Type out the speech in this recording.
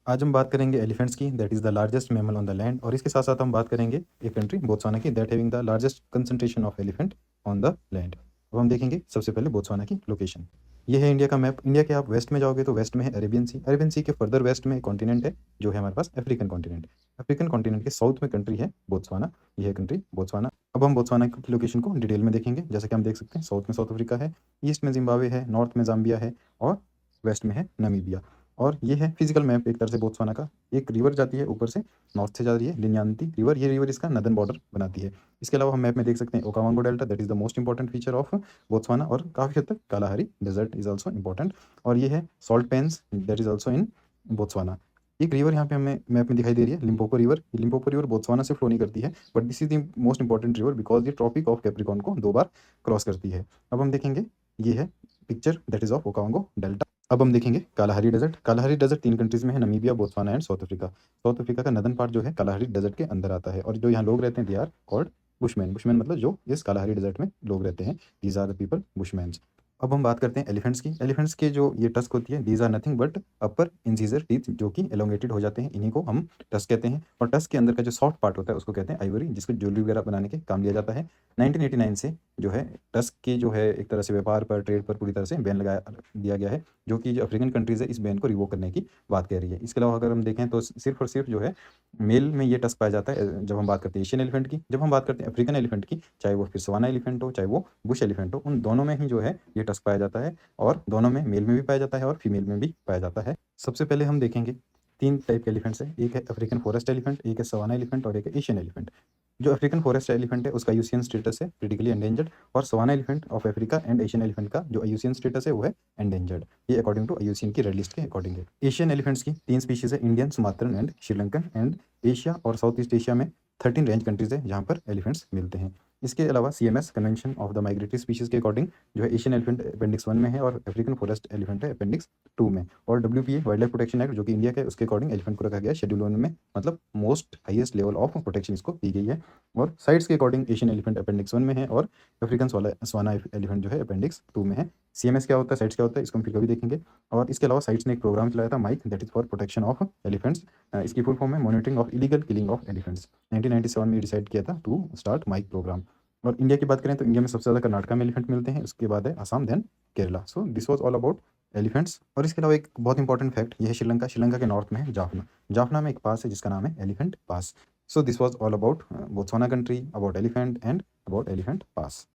आज हम बात करेंगे एलिफेंट्स की, that is the largest mammal on the land. और इसके साथ-साथ हम बात करेंगे एक कंट्री बोत्सवाना की, that having the largest concentration of elephant on the land. अब हम देखेंगे सबसे पहले बोत्सवाना की लोकेशन। ये है इंडिया का मैप। इंडिया के आप वेस्ट में जाओगे तो वेस्ट में है अरेबियन सी। अरेबियन सी के फर्दर वेस्ट में एक कॉन्टिनेंट है, जो है हमारे पास अफ्रीकन कॉन्टिनेंट। अफ्रीकन कॉन्टिनेंट के साउथ में कंट्री है बोत्सवाना। ये है कंट्री बोत्सवाना। अब हम बोत्सवाना की लोकेशन को डिटेल में देखेंगे। जैसे कि हम देख सकते हैं, साउथ में साउथ अफ्रीका है, ईस्ट में ज़िम्बाब्वे है, नॉर्थ में ज़ाम्बिया है और वेस्ट में है नामीबिया। और ये है फिजिकल मैप एक तरह से बोत्सवाना का। एक रिवर जाती है ऊपर से, नॉर्थ से जा रही है, लिन्यांती रिवर। ये रिवर इसका नदर्न बॉर्डर बनाती है। इसके अलावा हम मैप में देख सकते हैं Okavango delta, that is the most important feature of Botswana. और काफ़ी हद तक Kalahari desert is also important. और ये है salt pans, that is also in Botswana. एक रिवर यहाँ पे हमें मैप में दिखाई दे रही है, Limpopo river. Limpopo river Botswana से फ्लो नहीं करती है, but this is the most important river because ये ट्रॉपिक ऑफ कैप्रिकॉर्न को 2 बार क्रॉस करती है। अब हम देखेंगे, ये है picture that is of Okavango delta. अब हम देखेंगे Kalahari desert. Kalahari desert 3 countries में है, Namibia, Botswana and South Africa. South Africa का नदर्न पार्ट जो है कालाहारी डेजर्ट के अंदर आता है। और जो यहाँ लोग रहते हैं, they are called bushman. Bushman मतलब जो इस कालाहारी डेजर्ट में लोग रहते हैं, these are the people bushmans. अब हम बात करते हैं एलिफेंट्स की। एलिफेंट्स के जो ये टस्क होती है, these are nothing but upper incisor teeth, जो कि एलोंगेटेड हो जाते हैं, इन्हीं को हम टस्क कहते हैं। और टस्क के अंदर का जो सॉफ्ट पार्ट होता है उसको कहते हैं आइवरी, जिसको ज्वेलरी वगैरह बनाने के काम लिया जाता है। 1989 से जो है टस्क की जो है एक तरह से व्यापार पर, ट्रेड पर पूरी तरह से बैन लगाया दिया गया है, जो कि जो अफ्रीकन कंट्रीज़ है इस बैन को रिवोक करने की बात कह रही है। इसके अलावा अगर हम देखें तो सिर्फ और सिर्फ जो है मेल में ये टस्क पाया जाता है जब हम बात करते हैं एशियन एलिफेंट की। जब हम बात करते हैं अफ्रीकन एलिफेंट की, चाहे वो फिर सवाना एलिफेंट हो, चाहे वो बुश एलिफेंट हो, उन दोनों में ही जो है ये टस्क पाया जाता है। और दोनों में मेल में भी पाया जाता है और फीमेल में भी पाया जाता है। सबसे पहले हम देखेंगे 3 टाइप के एलिफेंट्स हैं। एक है अफ्रीकन फॉरेस्ट एलिफेंट, एक है सवाना एलिफेंट और एक है एशियन एलिफेंट। जो अफ्रीकन फॉरेस्ट एलिफेंट है उसका आईयूसीएन स्टेटस है क्रिटिकली एंडेंजर्ड। और savanna elephant of Africa and Asian elephant का जो आईयूसीएन स्टेटस है वो है एंडेंजर्ड। ये अकॉर्डिंग टू आईयूसीएन की रेड लिस्ट के अकॉर्डिंग है। एशियन एलिफेंट्स की 3 स्पीशीज है, Indian, Sumatran and Sri Lankan. And Asia और साउथ ईस्ट एशिया में 13 रेंज कंट्रीज है जहाँ पर एलिफेंट्स मिलते हैं। इसके अलावा CMS convention of the migratory species के अकॉर्डिंग जो है एशियन एलिफेंट अपेंडिक्स 1 में है और अफ्रीकन फॉरेस्ट एलिफेंट है अपेंडिक्स 2 में। और डब्ल्यूपीए वाइल्ड लाइफ प्रोटेक्शन एक्ट जो कि इंडिया का है उसके अकॉर्डिंग एलिफेंट को रखा गया शेड्यूल 1 में, मतलब most highest level of protection इसको दी गई है। और साइट्स के अकॉर्डिंग एशियन एलिफेंट अपेंडिक्स 1 में है और अफ्रीकन स्वाना एलिफेंट जो है अपेंडिक्स 2 में है। सीएमएस क्या होता है, साइट्स क्या होता है, इसको हम फिर कभी देखेंगे। और इसके अलावा साइट्स ने एक प्रोग्राम चलाया था, MIKE, that is for protection of elephants. इसकी फुल फॉर्म है monitoring of illegal killing of elephants. 1997 में डिसाइड किया था टू स्टार्ट माइक प्रोग्राम। और इंडिया की बात करें तो इंडिया में सबसे ज़्यादा कर्नाटका में एलिफेंट मिलते हैं, उसके बाद है Assam, then Kerala. So this was all about elephants. और इसके अलावा एक बहुत इंपॉर्टेंट फैक्ट, ये है श्रीलंका। श्रीलंका के नॉर्थ में है जाफना। जाफना में एक पास है जिसका नाम है elephant pass. So this was all about Botswana country, about elephant and about elephant pass.